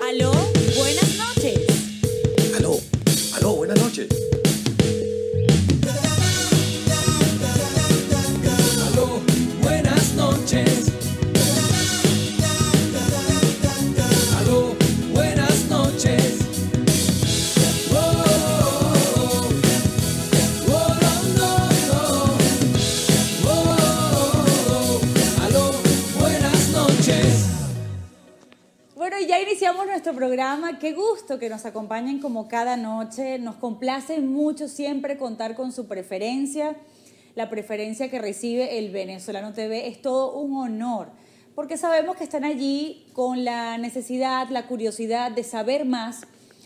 Aló, buenas noches. Aló, buenas noches. Aló, buenas noches. Aló, buenas noches. Oh, oh, oh, oh, no, no. Oh, aló, buenas noches. Bueno, y ya iniciamos nuestro programa. Qué gusto que nos acompañen como cada noche. Nos complace mucho siempre contar con su preferencia. La preferencia que recibe el Venezolano TV es todo un honor, porque sabemos que están allí con la necesidad, la curiosidad de saber más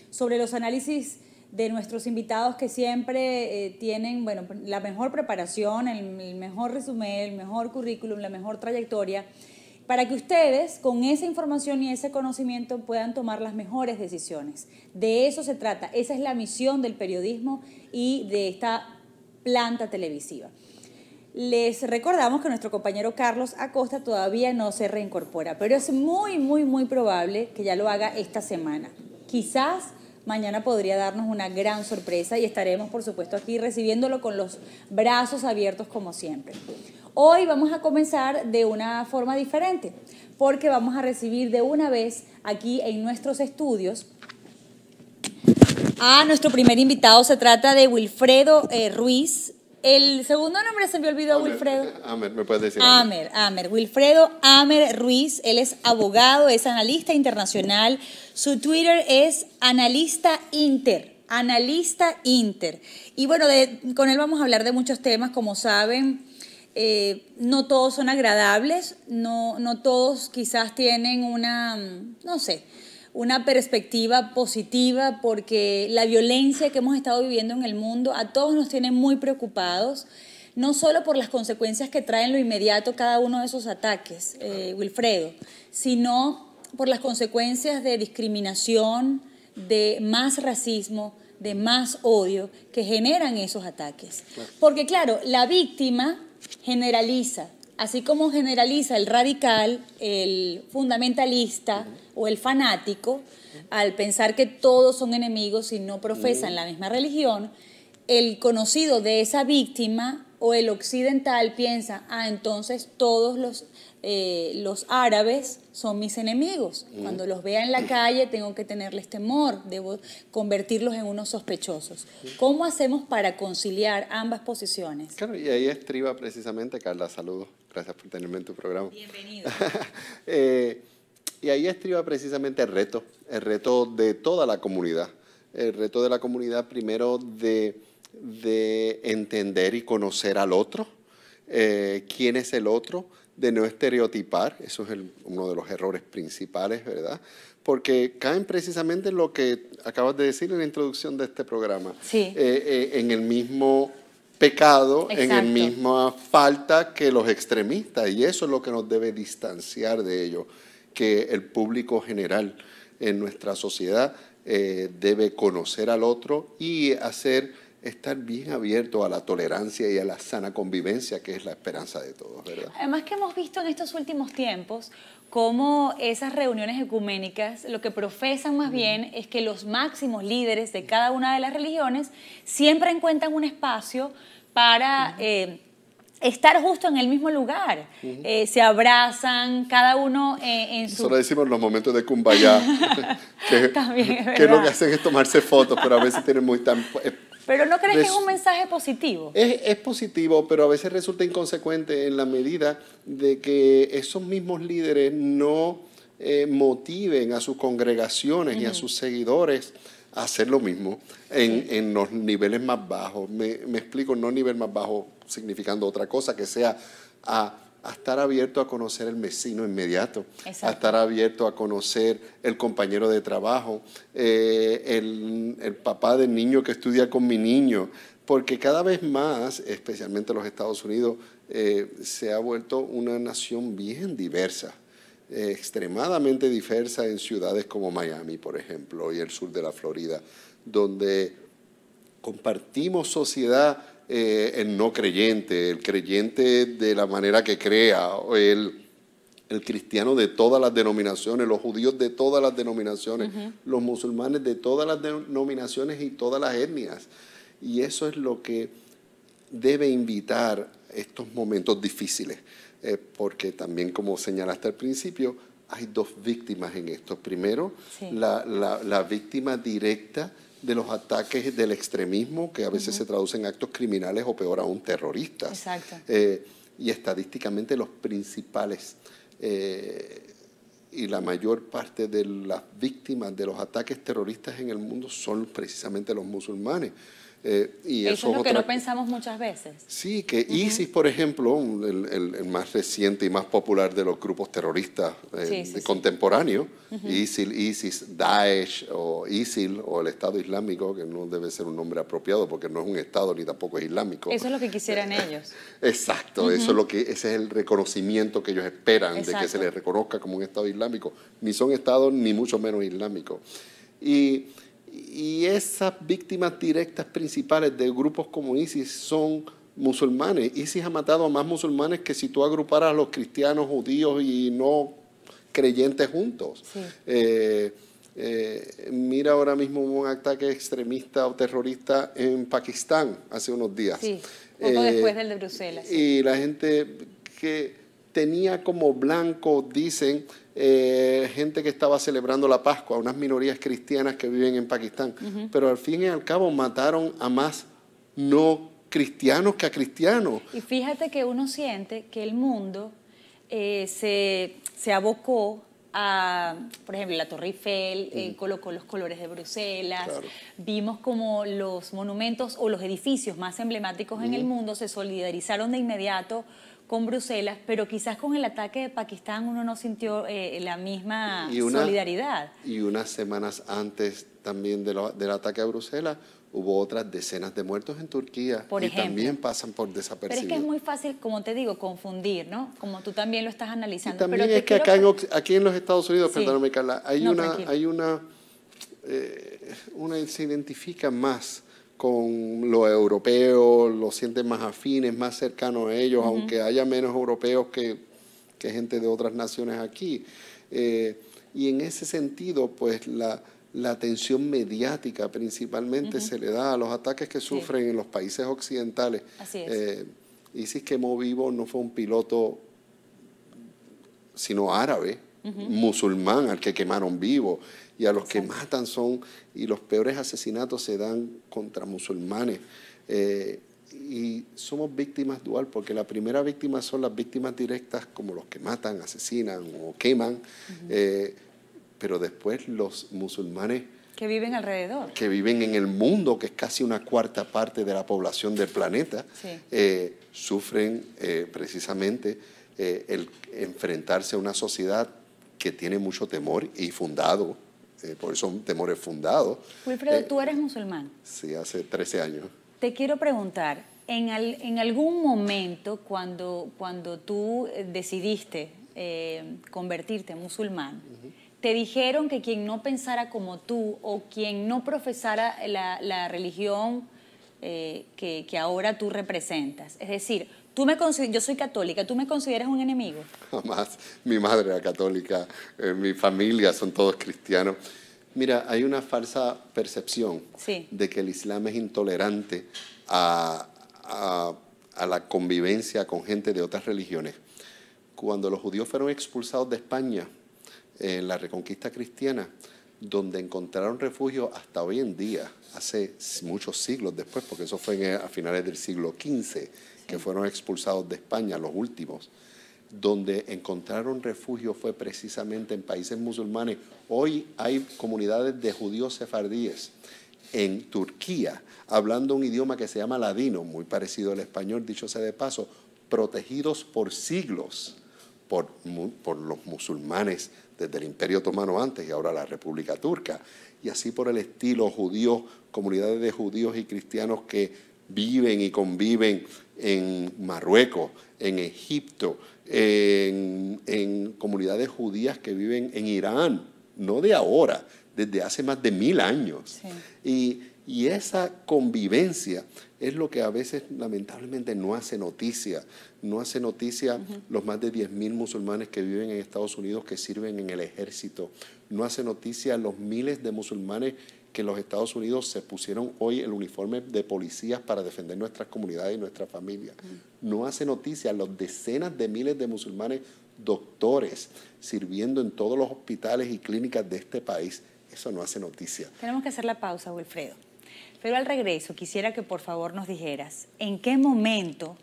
sobre los análisis de nuestros invitados que siempre tienen, bueno, la mejor preparación, el mejor resumen, el mejor currículum, la mejor trayectoria, para que ustedes con esa información y ese conocimiento puedan tomar las mejores decisiones. De eso se trata, esa es la misión del periodismo y de esta planta televisiva. Les recordamos que nuestro compañero Carlos Acosta todavía no se reincorpora, pero es muy probable que ya lo haga esta semana. Quizás mañana podría darnos una gran sorpresa y estaremos, por supuesto, aquí recibiéndolo con los brazos abiertos como siempre. Hoy vamos a comenzar de una forma diferente, porque vamos a recibir de una vez aquí en nuestros estudios a nuestro primer invitado. Se trata de Wilfredo Ruiz. El segundo nombre se me olvidó, Wilfredo. Amer, ¿me puedes decir? Amer. Wilfredo Amer Ruiz. Él es abogado, es analista internacional. Su Twitter es Analista Inter. Y bueno, con él vamos a hablar de muchos temas, como saben. No todos son agradables, no todos quizás tienen una perspectiva positiva, porque la violencia que hemos estado viviendo en el mundo a todos nos tiene muy preocupados, no solo por las consecuencias que traen lo inmediato cada uno de esos ataques, Wilfredo, sino por las consecuencias de discriminación, de más racismo, de más odio que generan esos ataques. Porque claro, la víctima generaliza, así como generaliza el radical, el fundamentalista o el fanático, al pensar que todos son enemigos y no profesan la misma religión. El conocido de esa víctima o el occidental piensa, entonces todos los árabes son mis enemigos. Cuando los vea en la calle tengo que tenerles temor, debo convertirlos en unos sospechosos. ¿Cómo hacemos para conciliar ambas posiciones? Claro, y ahí estriba precisamente, Carla, saludos, gracias por tenerme en tu programa. Bienvenido. Y ahí estriba precisamente el reto de toda la comunidad. El reto de la comunidad, primero, de entender y conocer al otro, quién es el otro, de no estereotipar. Eso es uno de los errores principales, ¿verdad? Porque caen precisamente en lo que acabas de decir en la introducción de este programa. Sí. En el mismo pecado, Exacto. en la misma falta que los extremistas, y eso es lo que nos debe distanciar de ellos, que el público general en nuestra sociedad debe conocer al otro y estar bien abierto a la tolerancia y a la sana convivencia, que es la esperanza de todos, ¿verdad? Además que hemos visto en estos últimos tiempos cómo esas reuniones ecuménicas lo que profesan más bien es que los máximos líderes de cada una de las religiones siempre encuentran un espacio para estar justo en el mismo lugar. Se abrazan, cada uno en su... Nosotros decimos los momentos de kumbaya, También es que lo que verdad. hacen es tomarse fotos, pero a veces tienen Pero ¿no crees que es un mensaje positivo? Es positivo, pero a veces resulta inconsecuente en la medida de que esos mismos líderes no motiven a sus congregaciones y a sus seguidores a hacer lo mismo en los niveles más bajos. Me explico, no nivel más bajo significando otra cosa, que sea a estar abierto a conocer el vecino inmediato, Exacto. a estar abierto a conocer el compañero de trabajo, el papá del niño que estudia con mi niño, porque cada vez más, especialmente los Estados Unidos, se ha vuelto una nación bien diversa, extremadamente diversa en ciudades como Miami, por ejemplo, y el sur de la Florida, donde compartimos sociedad, el no creyente, el creyente de la manera que crea, el el cristiano de todas las denominaciones, los judíos de todas las denominaciones, los musulmanes de todas las denominaciones y todas las etnias. Y eso es lo que debe invitar estos momentos difíciles, porque también, como señalaste al principio, hay dos víctimas en esto. Primero, sí, la víctima directa de los ataques del extremismo, que a veces se traducen en actos criminales o peor aún, terroristas. Exacto. Y estadísticamente los principales y la mayor parte de las víctimas de los ataques terroristas en el mundo son precisamente los musulmanes. Y eso es lo que no pensamos muchas veces. Sí, que ISIS, por ejemplo, el más reciente y más popular de los grupos terroristas contemporáneos, ISIS, Daesh o ISIL o el Estado Islámico, que no debe ser un nombre apropiado porque no es un Estado ni tampoco es islámico. Eso es lo que quisieran ellos. Exacto, eso es ese es el reconocimiento que ellos esperan, de que se les reconozca como un Estado islámico. Ni son Estados ni mucho menos islámicos. Y esas víctimas directas principales de grupos como ISIS son musulmanes. ISIS ha matado a más musulmanes que si tú agruparas a los cristianos, judíos y no creyentes juntos. Sí. Mira ahora mismo un ataque extremista o terrorista en Pakistán hace unos días. Sí, poco después del de Bruselas. Sí. Y la gente que tenía como blanco, dicen, gente que estaba celebrando la Pascua, unas minorías cristianas que viven en Pakistán, pero al fin y al cabo mataron a más no cristianos que a cristianos. Y fíjate que uno siente que el mundo se abocó a, por ejemplo, la Torre Eiffel, colocó los colores de Bruselas, claro. Vimos como los monumentos o los edificios más emblemáticos en el mundo se solidarizaron de inmediato con Bruselas, pero quizás con el ataque de Pakistán uno no sintió la misma solidaridad. Y unas semanas antes también del ataque a Bruselas, hubo otras decenas de muertos en Turquía, por ejemplo, también pasan por desapercibidos. Pero es que es muy fácil, como te digo, confundir, ¿no? Como tú también lo estás analizando. Y también pero es que aquí en los Estados Unidos, sí. Perdóname, Carla, se identifica más con lo europeo, lo sienten más afines, más cercanos a ellos, aunque haya menos europeos que gente de otras naciones aquí. Y en ese sentido, pues la atención mediática principalmente se le da a los ataques que sufren en los países occidentales. Así es. ISIS quemó vivo no fue un piloto, sino árabe, musulmán, al que quemaron vivo. Y a los que matan y los peores asesinatos se dan contra musulmanes. Y somos víctimas dual, porque la primera víctima son las víctimas directas, como los que matan, asesinan o queman, pero después los musulmanes que viven alrededor. Que viven en el mundo, que es casi una cuarta parte de la población del planeta, sufren precisamente el enfrentarse a una sociedad que tiene mucho temor y fundado, porque son temores fundados. Wilfredo, tú eres musulmán. Sí, hace 13 años. Te quiero preguntar, en algún momento cuando tú decidiste convertirte en musulmán, ¿te dijeron que quien no pensara como tú o quien no profesara la religión que ahora tú representas? Es decir, yo soy católica, ¿tú me consideras un enemigo? Jamás. Mi madre era católica, mi familia son todos cristianos. Mira, hay una falsa percepción de que el Islam es intolerante a la convivencia con gente de otras religiones. Cuando los judíos fueron expulsados de España en la Reconquista cristiana, donde encontraron refugio hasta hoy en día, hace muchos siglos después, porque eso fue a finales del siglo XV, que fueron expulsados de España, los últimos, donde encontraron refugio fue precisamente en países musulmanes. Hoy hay comunidades de judíos sefardíes en Turquía, hablando un idioma que se llama ladino, muy parecido al español, dicho sea de paso, protegidos por siglos por los musulmanes desde el Imperio Otomano antes y ahora la República Turca. Y así por el estilo, judíos, comunidades de judíos y cristianos que viven y conviven en Marruecos, en Egipto, en comunidades judías que viven en Irán, no de ahora, desde hace más de 1000 años. Y esa convivencia es lo que a veces lamentablemente no hace noticia. No hace noticia los más de 10.000 musulmanes que viven en Estados Unidos que sirven en el ejército. No hace noticia los miles de musulmanes que en los Estados Unidos se pusieron hoy el uniforme de policías para defender nuestras comunidades y nuestras familias. No hace noticia los decenas de miles de musulmanes doctores sirviendo en todos los hospitales y clínicas de este país. Eso no hace noticia. Tenemos que hacer la pausa, Wilfredo. Pero al regreso quisiera que por favor nos dijeras en qué momento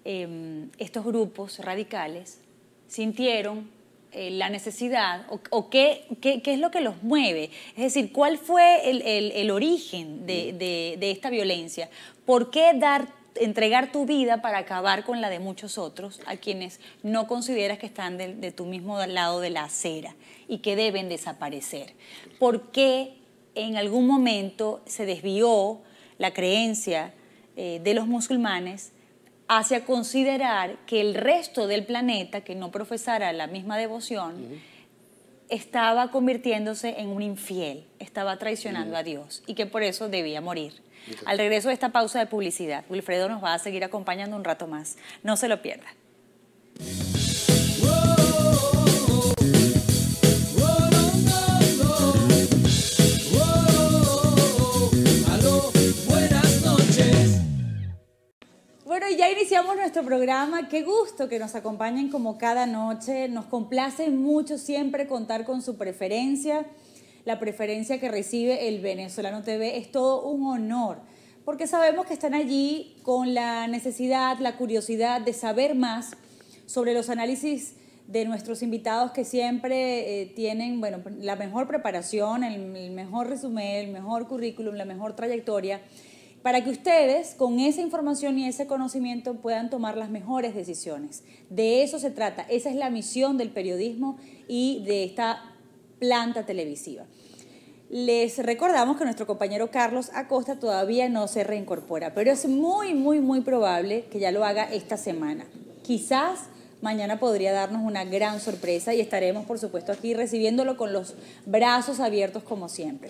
estos grupos radicales sintieron la necesidad o qué es lo que los mueve. Es decir, ¿cuál fue el origen de esta violencia? ¿Por qué entregar tu vida para acabar con la de muchos otros a quienes no consideras que están de tu mismo lado de la acera y que deben desaparecer? ¿Por qué en algún momento se desvió la creencia de los musulmanes hacia considerar que el resto del planeta, que no profesara la misma devoción, estaba convirtiéndose en un infiel, estaba traicionando a Dios y que por eso debía morir? Al regreso de esta pausa de publicidad, Wilfredo nos va a seguir acompañando un rato más. No se lo pierda. Bueno, y ya iniciamos nuestro programa. Qué gusto que nos acompañen como cada noche. Nos complace mucho siempre contar con su preferencia. La preferencia que recibe el Venezolano TV es todo un honor, porque sabemos que están allí con la necesidad, la curiosidad de saber más sobre los análisis de nuestros invitados que siempre tienen, bueno, la mejor preparación, el mejor resumen, el mejor currículum, la mejor trayectoria, para que ustedes con esa información y ese conocimiento puedan tomar las mejores decisiones. De eso se trata, esa es la misión del periodismo y de esta planta televisiva. Les recordamos que nuestro compañero Carlos Acosta todavía no se reincorpora, pero es muy probable que ya lo haga esta semana. Quizás mañana podría darnos una gran sorpresa y estaremos, por supuesto, aquí recibiéndolo con los brazos abiertos como siempre.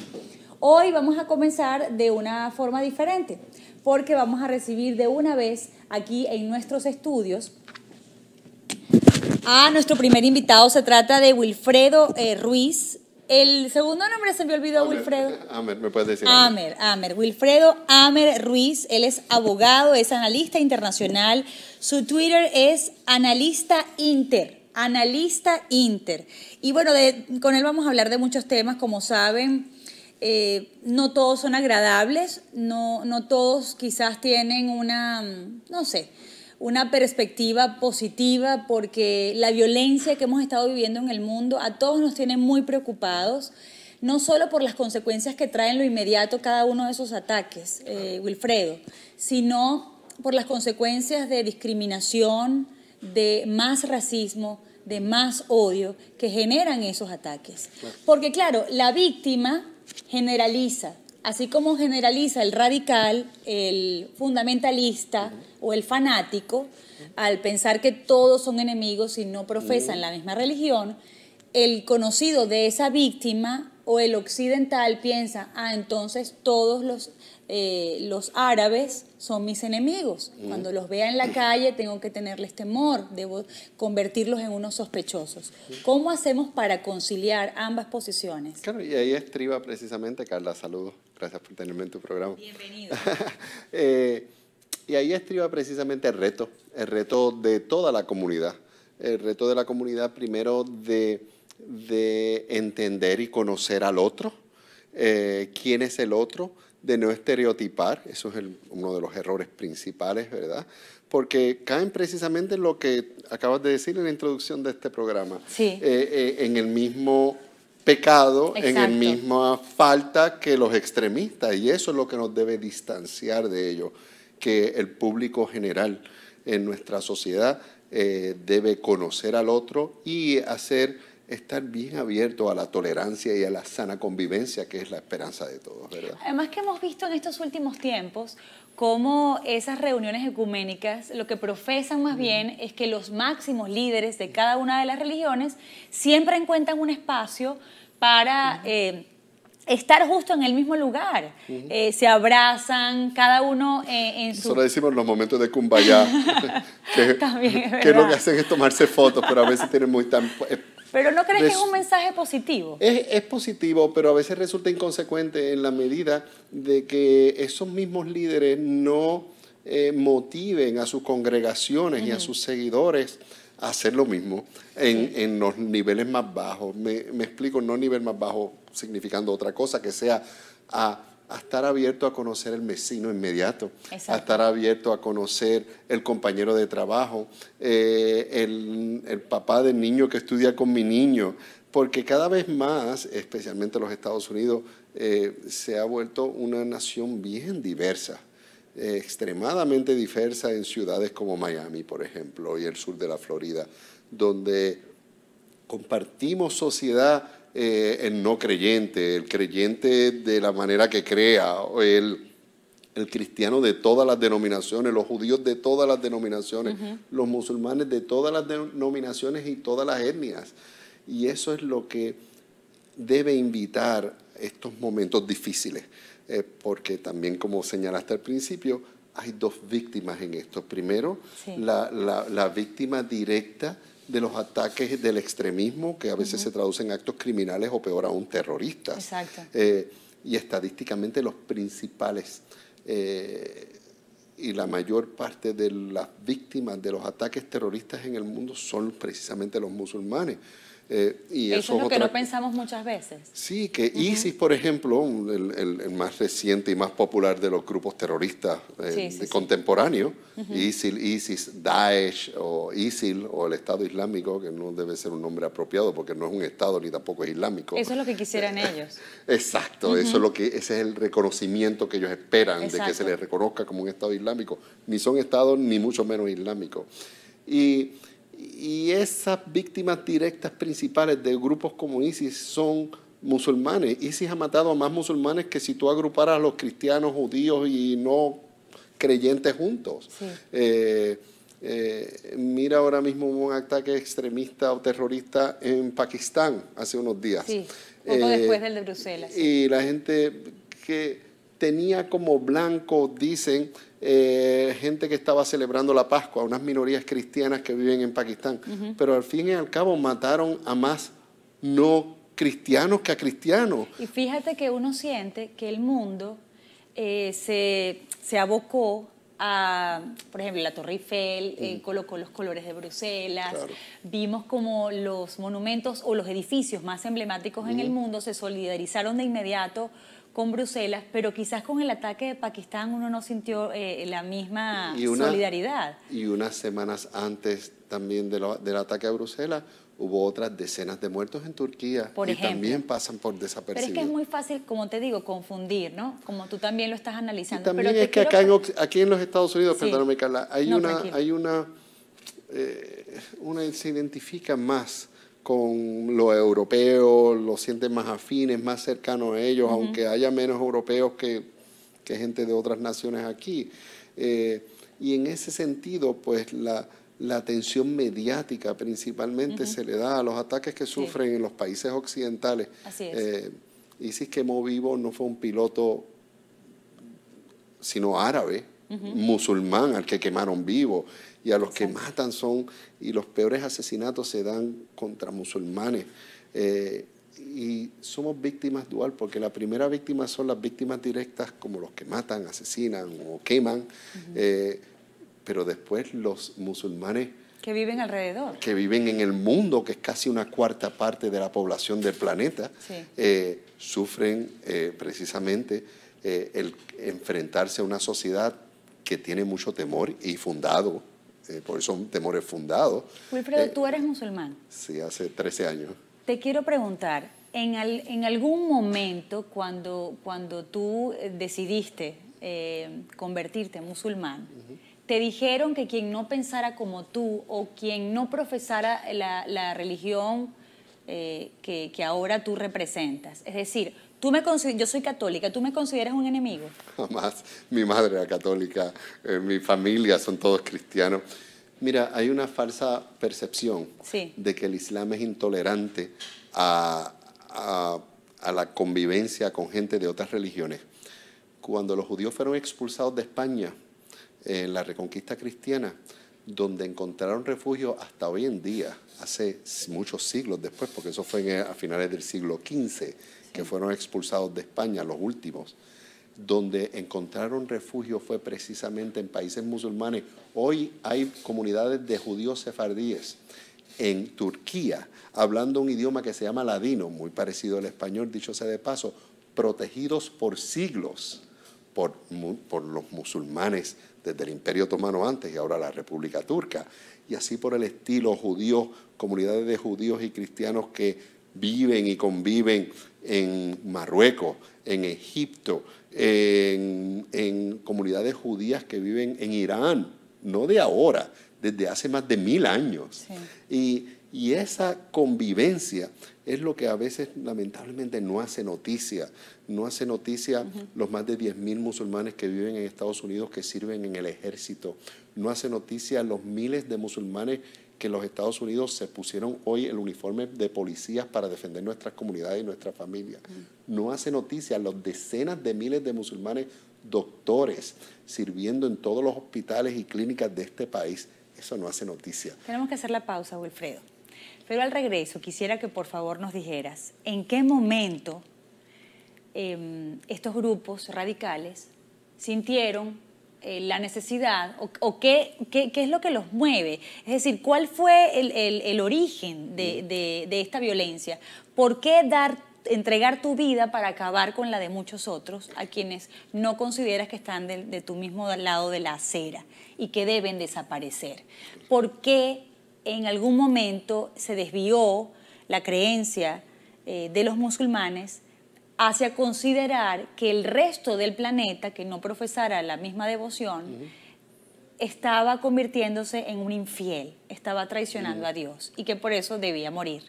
Hoy vamos a comenzar de una forma diferente, porque vamos a recibir de una vez aquí en nuestros estudios a nuestro primer invitado. Se trata de Wilfredo Ruiz. El segundo nombre se me olvidó, Wilfredo. Amer, ¿me puedes decir? Amer. Wilfredo Amer Ruiz. Él es abogado, es analista internacional. Su Twitter es Analista Inter. Y bueno, con él vamos a hablar de muchos temas, como saben. No todos son agradables, no todos quizás tienen una perspectiva positiva, porque la violencia que hemos estado viviendo en el mundo a todos nos tiene muy preocupados, no solo por las consecuencias que traen lo inmediato cada uno de esos ataques, Wilfredo, sino por las consecuencias de discriminación, de más racismo, de más odio que generan esos ataques. Porque claro, la víctima generaliza, así como generaliza el radical, el fundamentalista o el fanático, al pensar que todos son enemigos y no profesan la misma religión. El conocido de esa víctima o el occidental piensa, entonces todos los árabes son mis enemigos. Cuando los vea en la calle tengo que tenerles temor, debo convertirlos en unos sospechosos. ¿Cómo hacemos para conciliar ambas posiciones? Claro, y ahí estriba precisamente, Carla, saludos, gracias por tenerme en tu programa. Bienvenido. Y ahí estriba precisamente el reto de toda la comunidad. El reto de la comunidad, primero, de entender y conocer al otro, quién es el otro, de no estereotipar. Eso es uno de los errores principales, ¿verdad? Porque caen precisamente en lo que acabas de decir en la introducción de este programa. Sí. En el mismo pecado, Exacto. en la misma falta que los extremistas, y eso es lo que nos debe distanciar de ellos, que el público general en nuestra sociedad debe conocer al otro y estar bien abierto a la tolerancia y a la sana convivencia, que es la esperanza de todos, ¿verdad? Además que hemos visto en estos últimos tiempos cómo esas reuniones ecuménicas lo que profesan más bien es que los máximos líderes de cada una de las religiones siempre encuentran un espacio para estar justo en el mismo lugar. Se abrazan, cada uno en su... Nosotros decimos los momentos de kumbaya, También es que lo que verdad. hacen es tomarse fotos, pero a veces tienen muy tan... Pero ¿no crees que es un mensaje positivo? Es positivo, pero a veces resulta inconsecuente en la medida de que esos mismos líderes no motiven a sus congregaciones y a sus seguidores a hacer lo mismo en los niveles más bajos. Me explico, no nivel más bajo significando otra cosa, que sea a estar abierto a conocer el vecino inmediato, Exacto. a estar abierto a conocer el compañero de trabajo, el papá del niño que estudia con mi niño, porque cada vez más, especialmente los Estados Unidos, se ha vuelto una nación bien diversa, extremadamente diversa en ciudades como Miami, por ejemplo, y el sur de la Florida, donde compartimos sociedad, el no creyente, el creyente de la manera que crea, el cristiano de todas las denominaciones, los judíos de todas las denominaciones, los musulmanes de todas las denominaciones y todas las etnias. Y eso es lo que debe invitar estos momentos difíciles, porque también, como señalaste al principio, hay dos víctimas en esto. Primero, Sí. la víctima directa de los ataques del extremismo, que a veces se traducen en actos criminales o peor aún terroristas. Exacto. Y estadísticamente los principales y la mayor parte de las víctimas de los ataques terroristas en el mundo son precisamente los musulmanes. Y Eso es lo que otra- no pensamos muchas veces. Sí, que ISIS, por ejemplo, el más reciente y más popular de los grupos terroristas Sí. contemporáneos, ISIS, Daesh o ISIL o el Estado Islámico, que no debe ser un nombre apropiado porque no es un Estado ni tampoco es islámico. Eso es lo que quisieran ellos. Exacto, eso es ese es el reconocimiento que ellos esperan, de que Exacto. se les reconozca como un Estado islámico. Ni son Estados ni mucho menos islámicos. Y esas víctimas directas principales de grupos como ISIS son musulmanes. ISIS ha matado a más musulmanes que si tú agruparas a los cristianos, judíos y no creyentes juntos. Sí. Mira ahora mismo un ataque extremista o terrorista en Pakistán hace unos días. Sí, poco después del de Bruselas. Sí. Y la gente que tenía como blanco, dicen, gente que estaba celebrando la Pascua, unas minorías cristianas que viven en Pakistán. Pero al fin y al cabo mataron a más no cristianos que a cristianos. Y fíjate que uno siente que el mundo se abocó a, por ejemplo, la Torre Eiffel, colocó los colores de Bruselas, Claro. vimos como los monumentos o los edificios más emblemáticos en el mundo se solidarizaron de inmediato con Bruselas, pero quizás con el ataque de Pakistán uno no sintió la misma solidaridad. Y unas semanas antes también del ataque a Bruselas, hubo otras decenas de muertos en Turquía. Por y ejemplo. también pasan por Pero es desapercibidos. que es muy fácil, como te digo, confundir, ¿no? Como tú también lo estás Y analizando. también pero te es que quiero- aquí en los Estados Unidos, Sí. perdóname Carla, No, una se identifica más con lo europeo, lo sienten más afines, más cercanos a ellos, aunque haya menos europeos que gente de otras naciones aquí. Y en ese sentido, pues la atención mediática principalmente se le da a los ataques que sufren en los países occidentales. Así es. ISIS quemó vivo no fue un piloto, sino árabe, musulmán, al que quemaron vivo. Y a los que matan y los peores asesinatos se dan contra musulmanes. Y somos víctimas dual, porque la primera víctima son las víctimas directas, como los que matan, asesinan o queman, pero después los musulmanes que viven alrededor. que viven en el mundo, que es casi una cuarta parte de la población del planeta, Sí. sufren precisamente el enfrentarse a una sociedad que tiene mucho temor y fundado, porque son temores fundados. Wilfredo, tú eres musulmán. Sí, hace 13 años. Te quiero preguntar, en algún momento cuando tú decidiste convertirte en musulmán, ¿te dijeron que quien no pensara como tú o quien no profesara la religión que ahora tú representas? Es decir, yo soy católica, ¿tú me consideras un enemigo? Jamás. Mi madre era católica, mi familia son todos cristianos. Mira, hay una falsa percepción Sí. de que el Islam es intolerante a a la convivencia con gente de otras religiones. Cuando los judíos fueron expulsados de España en la Reconquista cristiana, donde encontraron refugio hasta hoy en día, hace muchos siglos después, porque eso fue a finales del siglo XV, que fueron expulsados de España, los últimos, donde encontraron refugio fue precisamente en países musulmanes. Hoy hay comunidades de judíos sefardíes en Turquía, hablando un idioma que se llama ladino, muy parecido al español, dicho sea de paso, protegidos por siglos por los musulmanes desde el Imperio Otomano antes y ahora la República Turca. Y así por el estilo, judíos, comunidades de judíos y cristianos que viven y conviven en Marruecos, en Egipto, en comunidades judías que viven en Irán, no de ahora, desde hace más de 1000 años. Sí. Y esa convivencia es lo que a veces lamentablemente no hace noticia. No hace noticia los más de 10.000 musulmanes que viven en Estados Unidos que sirven en el ejército. No hace noticia los miles de musulmanes que en los Estados Unidos se pusieron hoy el uniforme de policías para defender nuestras comunidades y nuestras familias. No hace noticia los decenas de miles de musulmanes doctores sirviendo en todos los hospitales y clínicas de este país. Eso no hace noticia. Tenemos que hacer la pausa, Wilfredo. Pero al regreso quisiera que por favor nos dijeras en qué momento estos grupos radicales sintieron la necesidad o qué es lo que los mueve. Es decir, ¿cuál fue el origen de esta violencia? ¿Por qué entregar tu vida para acabar con la de muchos otros a quienes no consideras que están de tu mismo lado de la acera y que deben desaparecer? ¿Por qué en algún momento se desvió la creencia de los musulmanes hacia considerar que el resto del planeta, que no profesara la misma devoción, estaba convirtiéndose en un infiel, estaba traicionando a Dios y que por eso debía morir?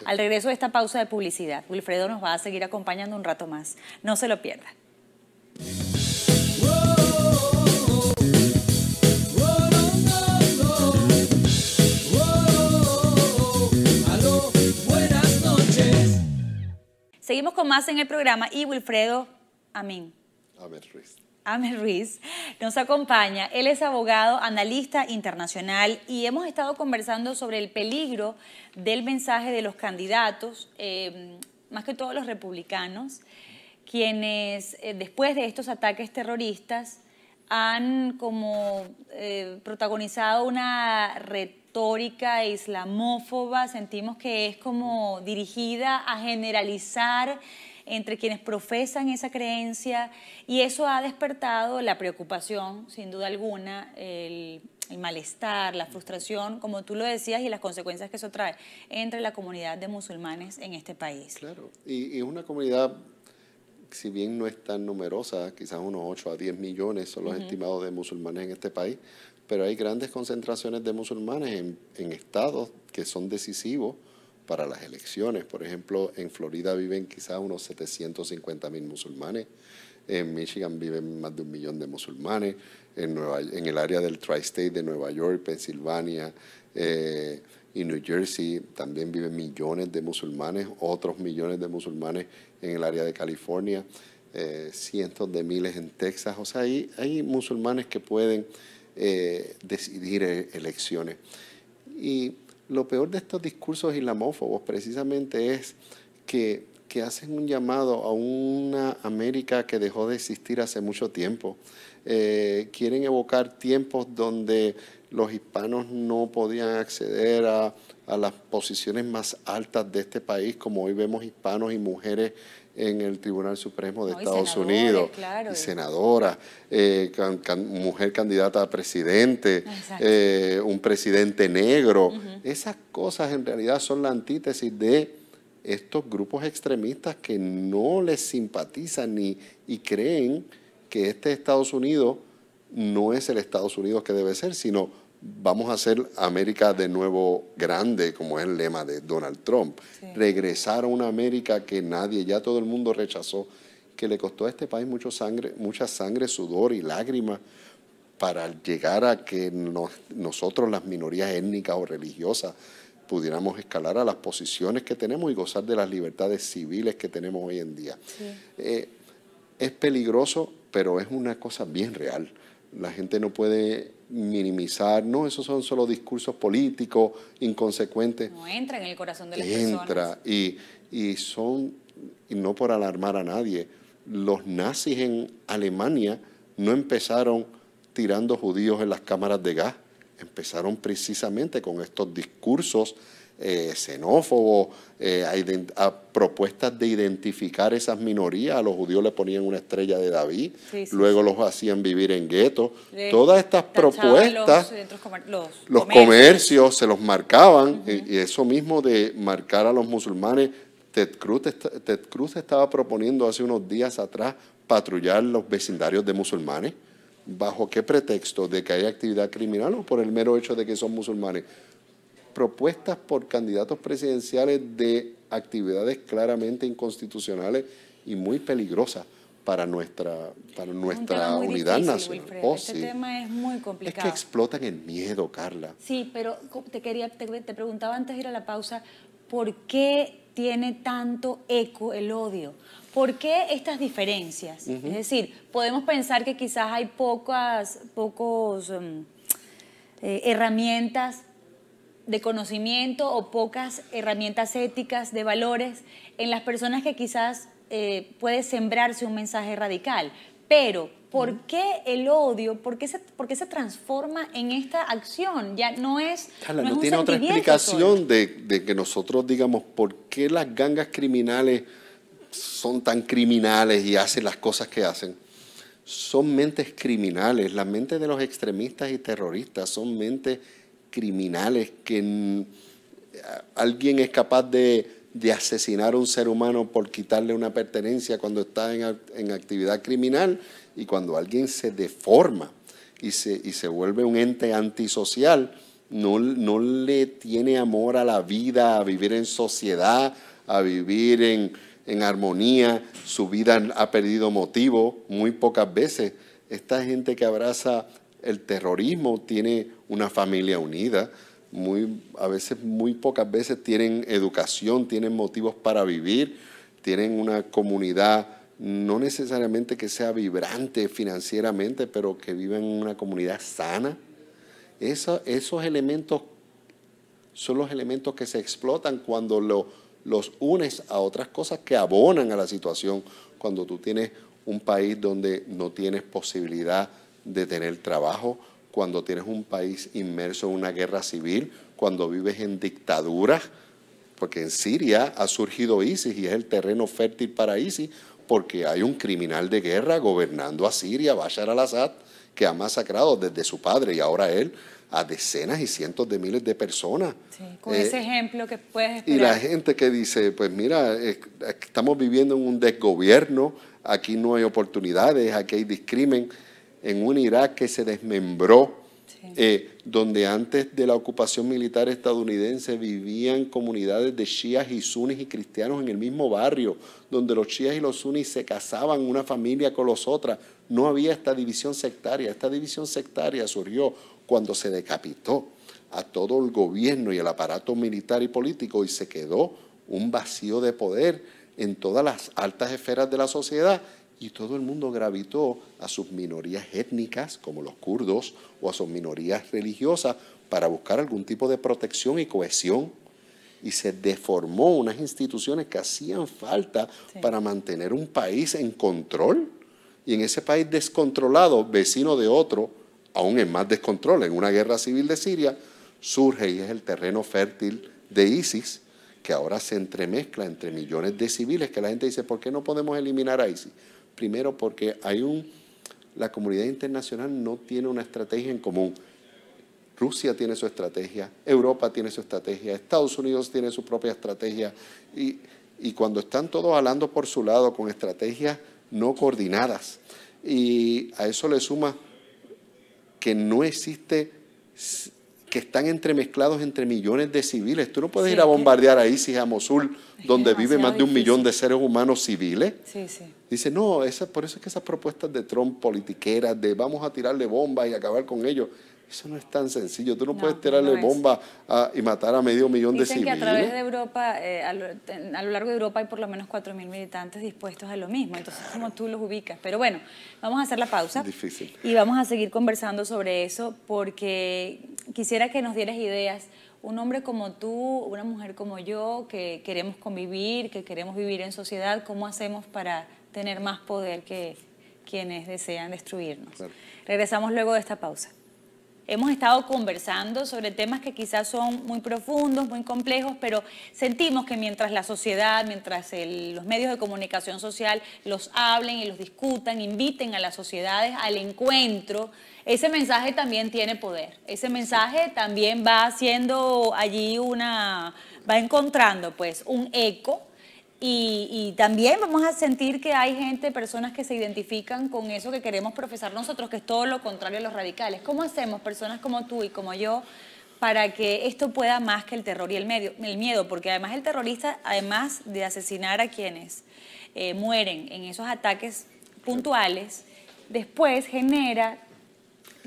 Al regreso de esta pausa de publicidad, Wilfredo nos va a seguir acompañando un rato más. No se lo pierda. Seguimos con más en el programa y Wilfredo Amer Ruiz nos acompaña. Él es abogado, analista internacional y hemos estado conversando sobre el peligro del mensaje de los candidatos, más que todos los republicanos, quienes después de estos ataques terroristas han como protagonizado una retórica islamófoba. Sentimos que es como dirigida a generalizar entre quienes profesan esa creencia y eso ha despertado la preocupación, sin duda alguna, el malestar, la frustración, como tú lo decías, y las consecuencias que eso trae entre la comunidad de musulmanes en este país. Claro, y una comunidad, si bien no es tan numerosa, quizás unos 8 a 10 millones son los estimados de musulmanes en este país, pero hay grandes concentraciones de musulmanes en estados que son decisivos para las elecciones. Por ejemplo, en Florida viven quizás unos 750.000 musulmanes, en Michigan viven más de 1 millón de musulmanes, en el área del Tri-State de Nueva York, Pensilvania y New Jersey también viven millones de musulmanes, otros millones de musulmanes en el área de California, cientos de miles en Texas. O sea, hay musulmanes que pueden decidir elecciones. Y lo peor de estos discursos islamófobos precisamente es que hacen un llamado a una América que dejó de existir hace mucho tiempo. Quieren evocar tiempos donde los hispanos no podían acceder a las posiciones más altas de este país, como hoy vemos hispanos y mujeres en el Tribunal Supremo de Estados Unidos, claro, y senadoras, mujer candidata a presidente, un presidente negro. Esas cosas en realidad son la antítesis de estos grupos extremistas que no les simpatizan y creen que este Estados Unidos no es el Estados Unidos que debe ser, sino vamos a hacer América de nuevo grande, como es el lema de Donald Trump. Sí. Regresar a una América que ya todo el mundo rechazó, que le costó a este país mucha sangre, sudor y lágrimas para llegar a que nosotros, las minorías étnicas o religiosas, pudiéramos escalar a las posiciones que tenemos y gozar de las libertades civiles que tenemos hoy en día. Sí. Es peligroso, pero es una cosa bien real. La gente no puede minimizar, no, esos son solo discursos políticos, inconsecuentes. No entra en el corazón de las Entra, personas. y no por alarmar a nadie, los nazis en Alemania no empezaron tirando judíos en las cámaras de gas, empezaron precisamente con estos discursos xenófobos, a propuestas de identificar esas minorías. A los judíos le ponían una estrella de David, luego los hacían vivir en guetos. Todas estas propuestas, los comercios se los marcaban, y eso mismo de marcar a los musulmanes. Ted Cruz estaba proponiendo hace unos días atrás patrullar los vecindarios de musulmanes. ¿Bajo qué pretexto? ¿De que hay actividad criminal o por el mero hecho de que son musulmanes? Propuestas por candidatos presidenciales de actividades claramente inconstitucionales y muy peligrosas para nuestra unidad nacional. Este tema es muy complicado. Es que explotan el miedo, Carla. Sí, pero te preguntaba antes de ir a la pausa, ¿por qué tiene tanto eco el odio? ¿Por qué estas diferencias? Es decir, podemos pensar que quizás hay pocos herramientas de conocimiento o pocas herramientas éticas, de valores, en las personas que quizás puede sembrarse un mensaje radical. Pero, ¿por qué el odio? ¿Por qué se transforma en esta acción? Ya no es. Carla, no es no un tiene otra sentimiento explicación de que nosotros digamos por qué las gangas criminales son tan criminales y hacen las cosas que hacen. Son mentes criminales. Las mentes de los extremistas y terroristas son mentes criminales que alguien es capaz de asesinar a un ser humano por quitarle una pertenencia cuando está en actividad criminal, y cuando alguien se deforma y se vuelve un ente antisocial, no le tiene amor a la vida, a vivir en sociedad, a vivir en armonía. Su vida ha perdido motivo muy pocas veces. Esta gente que abraza el terrorismo tiene una familia unida, a veces, muy pocas veces tienen educación, tienen motivos para vivir, tienen una comunidad, no necesariamente que sea vibrante financieramente, pero que vive en una comunidad sana. Esos elementos son los elementos que se explotan cuando los unes a otras cosas que abonan a la situación. Cuando tú tienes un país donde no tienes posibilidad de tener trabajo, cuando tienes un país inmerso en una guerra civil, cuando vives en dictaduras, porque en Siria ha surgido ISIS y es el terreno fértil para ISIS, porque hay un criminal de guerra gobernando a Siria, Bashar al-Assad, que ha masacrado desde su padre y ahora él a decenas y cientos de miles de personas. Sí, con ese ejemplo que puedes esperar. Y la gente que dice, pues mira, estamos viviendo en un desgobierno, aquí no hay oportunidades, aquí hay discrimen, en un Irak que se desmembró, donde antes de la ocupación militar estadounidense vivían comunidades de chiíes y sunis y cristianos en el mismo barrio, donde los chiíes y los sunis se casaban una familia con los otras. No había esta división sectaria. Esta división sectaria surgió cuando se decapitó a todo el gobierno y el aparato militar y político, y se quedó un vacío de poder en todas las altas esferas de la sociedad, y todo el mundo gravitó a sus minorías étnicas, como los kurdos, o a sus minorías religiosas, para buscar algún tipo de protección y cohesión. Y se deformó unas instituciones que hacían falta para mantener un país en control. Y en ese país descontrolado, vecino de otro, aún en más descontrol, en una guerra civil de Siria, surge y es el terreno fértil de ISIS, que ahora se entremezcla entre millones de civiles, que la gente dice, ¿por qué no podemos eliminar a ISIS? Primero, porque la comunidad internacional no tiene una estrategia en común. Rusia tiene su estrategia, Europa tiene su estrategia, Estados Unidos tiene su propia estrategia, y cuando están todos hablando por su lado con estrategias no coordinadas, y a eso le suma que no existe, que están entremezclados entre millones de civiles. Tú no puedes ir a bombardear a ISIS, a Mosul, donde vive más de 1 millón de seres humanos civiles. Dice, no, por eso es que esas propuestas de Trump politiqueras, de vamos a tirarle bombas y acabar con ellos, Eso no es tan sencillo. Tú no No, puedes tirarle no es. bomba y matar a 500.000 de Dicen que a través civiles. de Europa, a lo largo de Europa hay por lo menos 4.000 militantes dispuestos a lo mismo. Entonces, ¿cómo tú los ubicas? Pero bueno, vamos a hacer la pausa. Difícil. Y vamos a seguir conversando sobre eso porque quisiera que nos dieras ideas. Un hombre como tú, una mujer como yo, que queremos convivir, que queremos vivir en sociedad, ¿cómo hacemos para tener más poder que quienes desean destruirnos? Claro. Regresamos luego de esta pausa. Hemos estado conversando sobre temas que quizás son muy profundos, muy complejos, pero sentimos que mientras la sociedad, mientras los medios de comunicación social los hablen y los discutan, inviten a las sociedades al encuentro, ese mensaje también tiene poder. Ese mensaje también va haciendo allí va encontrando pues un eco. Y también vamos a sentir que hay gente, personas que se identifican con eso que queremos profesar nosotros, que es todo lo contrario a los radicales. ¿Cómo hacemos, personas como tú y como yo, para que esto pueda más que el terror y el miedo? Porque además el terrorista, además de asesinar a quienes mueren en esos ataques puntuales, después genera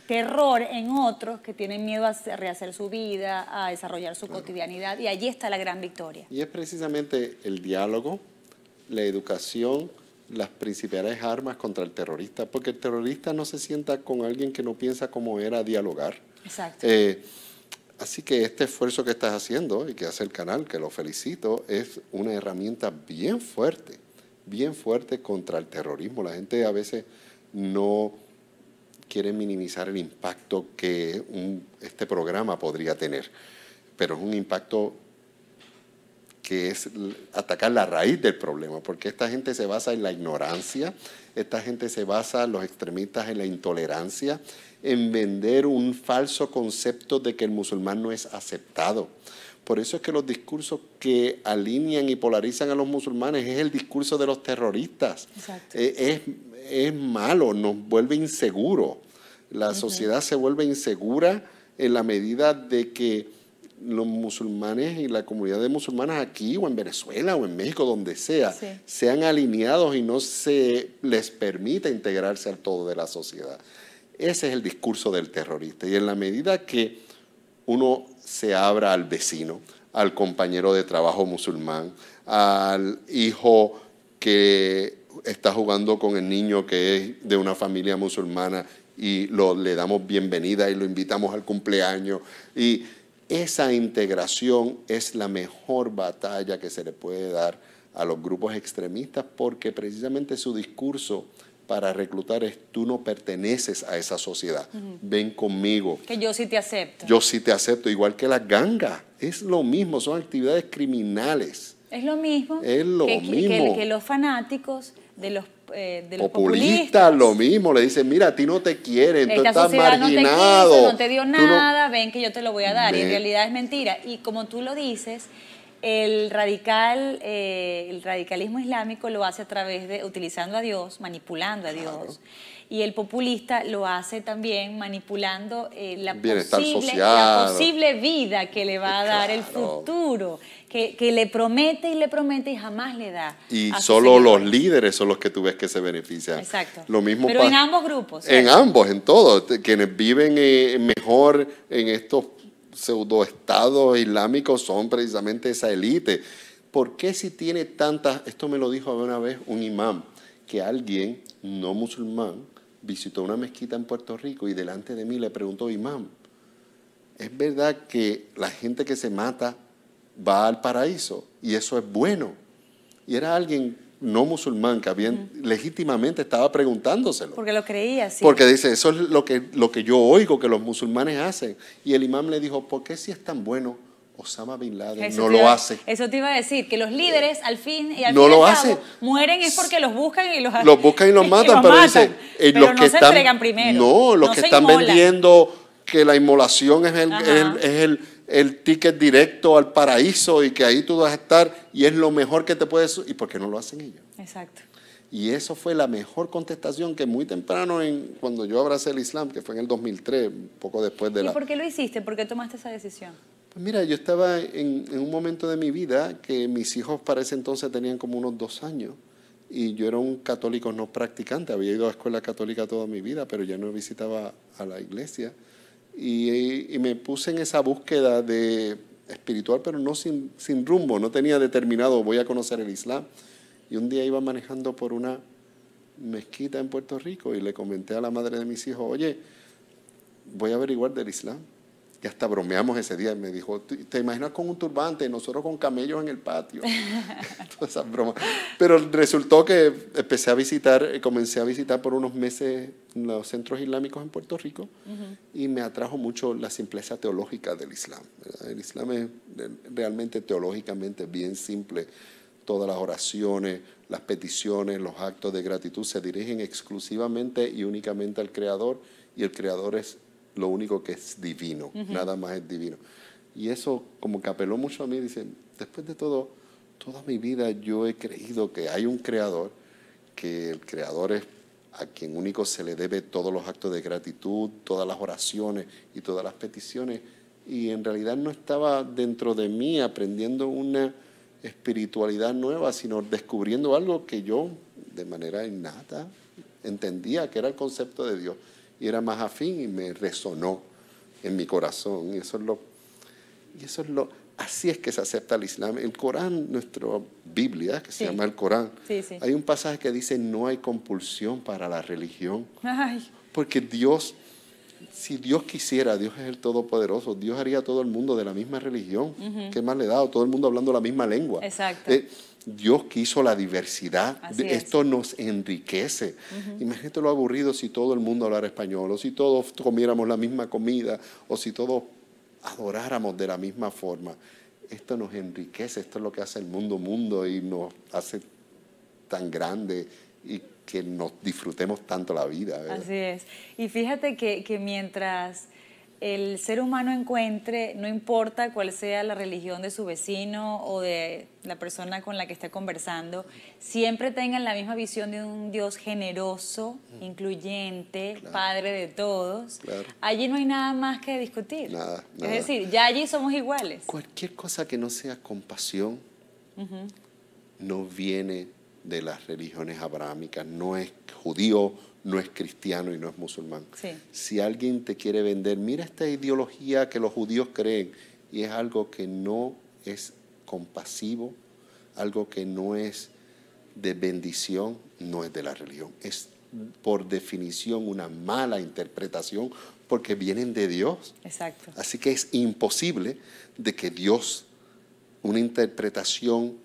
terror en otros que tienen miedo a rehacer su vida, a desarrollar su cotidianidad, y allí está la gran victoria. Y es precisamente el diálogo, la educación, las principales armas contra el terrorista, porque el terrorista no se sienta con alguien que no piensa como era a dialogar. Exacto. Así que este esfuerzo que estás haciendo y que hace el canal, que lo felicito, es una herramienta bien fuerte contra el terrorismo. La gente a veces no quiere minimizar el impacto que este programa podría tener, pero es un impacto que es atacar la raíz del problema, porque esta gente se basa en la ignorancia, esta gente se basa, los extremistas, en la intolerancia, en vender un falso concepto de que el musulmán no es aceptado. Por eso es que los discursos que alinean y polarizan a los musulmanes es el discurso de los terroristas. Exacto. Es malo, nos vuelve inseguros. La sociedad se vuelve insegura en la medida de que los musulmanes y la comunidad de musulmanas aquí o en Venezuela o en México, donde sea, Sí. sean alineados y no se les permita integrarse al todo de la sociedad. Ese es el discurso del terrorista. Y en la medida que uno se abra al vecino, al compañero de trabajo musulmán, al hijo que está jugando con el niño que es de una familia musulmana y le damos bienvenida y lo invitamos al cumpleaños. Y esa integración es la mejor batalla que se le puede dar a los grupos extremistas, porque precisamente su discurso para reclutar es: tú no perteneces a esa sociedad, ven conmigo. Que yo sí te acepto. Yo sí te acepto, igual que las gangas. Es lo mismo, son actividades criminales. Es lo mismo, Es lo mismo. que los fanáticos de los Populistas, lo mismo, le dicen: mira, a ti no te quieren, tú Esta estás sociedad marginado. no te quiso, no te dio tú nada, ven que yo te lo voy a dar. Y en Ven. realidad es mentira. Y como tú lo dices, el radicalismo islámico lo hace a través de utilizando a Dios, manipulando a Dios. Y el populista lo hace también manipulando la Bienestar posible social. vida que le va a dar el Claro. futuro, que le promete y jamás le da. Y a sus solo los seguidores. líderes son los que tú ves que se benefician. Exacto. Lo mismo Pero en ambos grupos. En ¿cierto? ambos, en todos. Quienes viven mejor en estos pseudoestados islámicos son precisamente esa élite. ¿Por qué si tiene tantas? Esto me lo dijo una vez un imán, que alguien no musulmán visitó una mezquita en Puerto Rico y delante de mí le preguntó: imán, ¿es verdad que la gente que se mata va al paraíso y eso es bueno? Y era alguien no musulmán que legítimamente estaba preguntándoselo. Porque lo creía, sí. Porque dice: eso es lo que yo oigo que los musulmanes hacen. Y el imán le dijo: ¿por qué si es tan bueno Osama Bin Laden Eso no te lo iba- hace? Eso te iba a decir, que los líderes al fin y al No fin y lo al hace. cabo mueren es porque los buscan y los Buscan y los matan, pero dice, pero los no que se están, entregan primero. no, los que se están inmolan. vendiendo que la inmolación es Ajá. el ticket directo al paraíso y que ahí tú vas a estar y es lo mejor que te puedes. ¿Y por qué no lo hacen ellos? Exacto. Y eso fue la mejor contestación que muy temprano, cuando yo abracé el Islam, que fue en el 2003, un poco después de ¿Y la... por qué lo hiciste? ¿Por qué tomaste esa decisión? Pues mira, yo estaba en un momento de mi vida que mis hijos para ese entonces tenían como unos 2 años y yo era un católico no practicante, había ido a escuela católica toda mi vida, pero ya no visitaba a la iglesia Y me puse en esa búsqueda de espiritual, pero no sin rumbo, no tenía determinado, voy a conocer el Islam. Y un día iba manejando por una mezquita en Puerto Rico y le comenté a la madre de mis hijos, oye, voy a averiguar del Islam. Y hasta bromeamos ese día. Me dijo, ¿te imaginas con un turbante? Nosotros con camellos en el patio. Todas esas bromas. Pero resultó que comencé a visitar por unos meses los centros islámicos en Puerto Rico y me atrajo mucho la simpleza teológica del Islam, ¿verdad? El Islam es realmente teológicamente bien simple. Todas las oraciones, las peticiones, los actos de gratitud se dirigen exclusivamente y únicamente al Creador, y el Creador es lo único que es divino, nada más es divino. Y eso como que apeló mucho a mí. Dice, después de todo, toda mi vida yo he creído que hay un Creador, que el Creador es a quien único se le debe todos los actos de gratitud, todas las oraciones y todas las peticiones. Y en realidad no estaba dentro de mí aprendiendo una espiritualidad nueva, sino descubriendo algo que yo de manera innata entendía que era el concepto de Dios. Y era más afín y me resonó en mi corazón. Y eso es lo, así es que se acepta el Islam. El Corán, nuestra Biblia, que se llama el Corán, hay un pasaje que dice, no hay compulsión para la religión. Ay. Porque Dios, si Dios quisiera, Dios es el Todopoderoso, Dios haría a todo el mundo de la misma religión. ¿Qué más le da? Todo el mundo hablando la misma lengua. Exacto. Dios quiso la diversidad. Esto es. nos enriquece. Imagínate lo aburrido si todo el mundo hablara español, o si todos comiéramos la misma comida, o si todos adoráramos de la misma forma. Esto nos enriquece, esto es lo que hace el mundo y nos hace tan grande y que nos disfrutemos tanto la vida, ¿verdad? Así es. Y fíjate que mientras el ser humano encuentre, no importa cuál sea la religión de su vecino o de la persona con la que esté conversando, siempre tengan la misma visión de un Dios generoso, incluyente, Claro. Padre de todos. Claro. Allí no hay nada más que discutir. Nada. Es decir, ya allí somos iguales. Cualquier cosa que no sea compasión no viene de las religiones abrahámicas, no es judío, no es cristiano y no es musulmán. Sí. Si alguien te quiere vender, mira esta ideología que los judíos creen, y es algo que no es compasivo, algo que no es de bendición, no es de la religión. Es por definición una mala interpretación porque vienen de Dios. Exacto. Así que es imposible de que Dios, una interpretación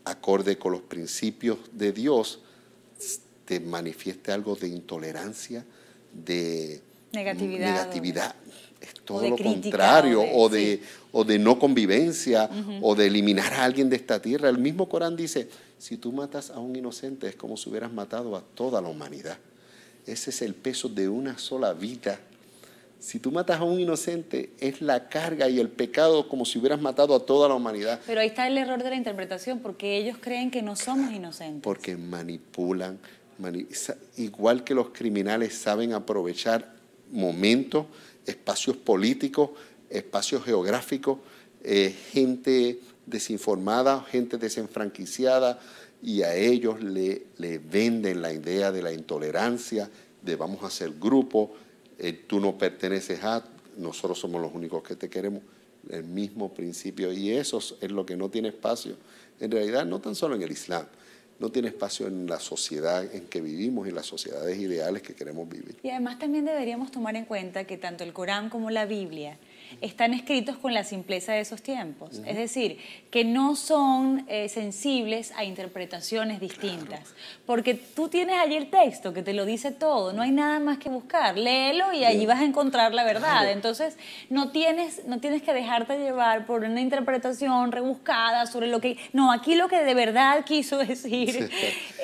acorde con los principios de Dios, te manifieste algo de intolerancia, de negatividad. Es todo lo contrario, o de no convivencia, o de eliminar a alguien de esta tierra. El mismo Corán dice, si tú matas a un inocente es como si hubieras matado a toda la humanidad. Ese es el peso de una sola vida. Si tú matas a un inocente, es la carga y el pecado como si hubieras matado a toda la humanidad. Pero ahí está el error de la interpretación, porque ellos creen que no somos inocentes. Porque manipulan, igual que los criminales saben aprovechar momentos, espacios políticos, espacios geográficos, gente desinformada, gente desenfranquiciada, y a ellos le venden la idea de la intolerancia, de vamos a hacer grupo, tú no perteneces a, nosotros somos los únicos que te queremos, el mismo principio, y eso es lo que no tiene espacio. En realidad, no tan solo en el Islam, no tiene espacio en la sociedad en que vivimos y las sociedades ideales que queremos vivir. Y además también deberíamos tomar en cuenta que tanto el Corán como la Biblia están escritos con la simpleza de esos tiempos. Es decir, que no son sensibles a interpretaciones distintas. Claro. Porque tú tienes allí el texto que te lo dice todo, no hay nada más que buscar. Léelo y allí vas a encontrar la verdad. Claro. Entonces, no tienes que dejarte llevar por una interpretación rebuscada sobre lo que... No, aquí lo que de verdad quiso decir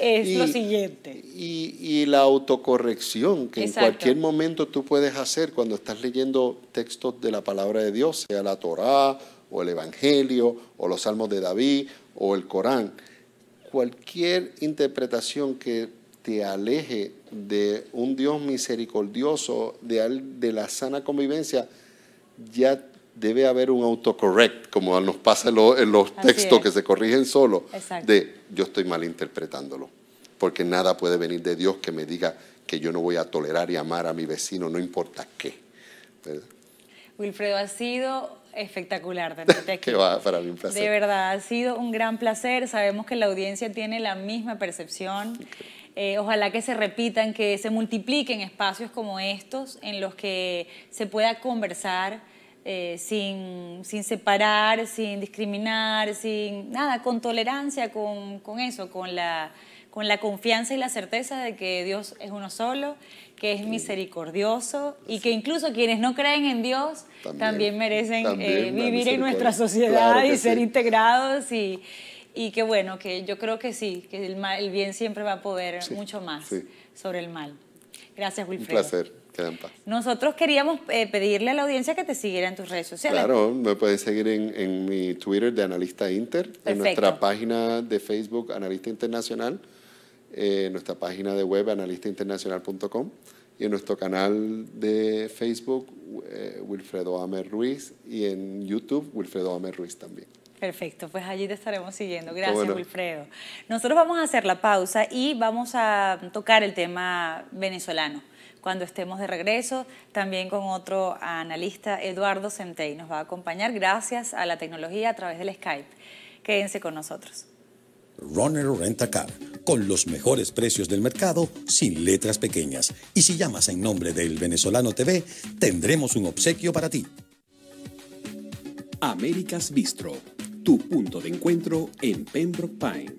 es lo siguiente. Y la autocorrección que Exacto. en cualquier momento tú puedes hacer cuando estás leyendo textos de la palabra de Dios, sea la Torá o el Evangelio o los Salmos de David o el Corán. Cualquier interpretación que te aleje de un Dios misericordioso, de la sana convivencia, ya debe haber un autocorrect, como nos pasa en los textos que se corrigen solos, de yo estoy malinterpretándolo, porque nada puede venir de Dios que me diga que yo no voy a tolerar y amar a mi vecino, no importa qué, ¿verdad? Wilfredo, ha sido espectacular tenerte aquí. Que va, para mí un placer. De verdad, ha sido un gran placer. Sabemos que la audiencia tiene la misma percepción. Ojalá que se repitan, que se multipliquen espacios como estos en los que se pueda conversar sin separar, sin discriminar, sin nada, con tolerancia, con eso, con la confianza y la certeza de que Dios es uno solo, que es misericordioso y que incluso quienes no creen en Dios también merecen vivir en nuestra sociedad, claro, y ser integrados y que bueno, que yo creo que sí, que el bien siempre va a poder mucho más sobre el mal. Gracias, Wilfredo. Un placer, queda en paz. Nosotros queríamos pedirle a la audiencia que te siguiera en tus redes sociales. Claro, me pueden seguir en mi Twitter de Analista Inter, Perfecto. En nuestra página de Facebook Analista Internacional, en nuestra página de web analistainternacional.com y en nuestro canal de Facebook Wilfredo Amer Ruiz y en YouTube Wilfredo Amer Ruiz también. Perfecto, pues allí te estaremos siguiendo. Gracias, Wilfredo. Nosotros vamos a hacer la pausa y vamos a tocar el tema venezolano cuando estemos de regreso, también con otro analista, Eduardo Centey, nos va a acompañar gracias a la tecnología a través del Skype. Quédense con nosotros. Runner Rent a Car, con los mejores precios del mercado, sin letras pequeñas. Y si llamas en nombre del Venezolano TV, tendremos un obsequio para ti. Américas Bistro, tu punto de encuentro en Pembroke Pines.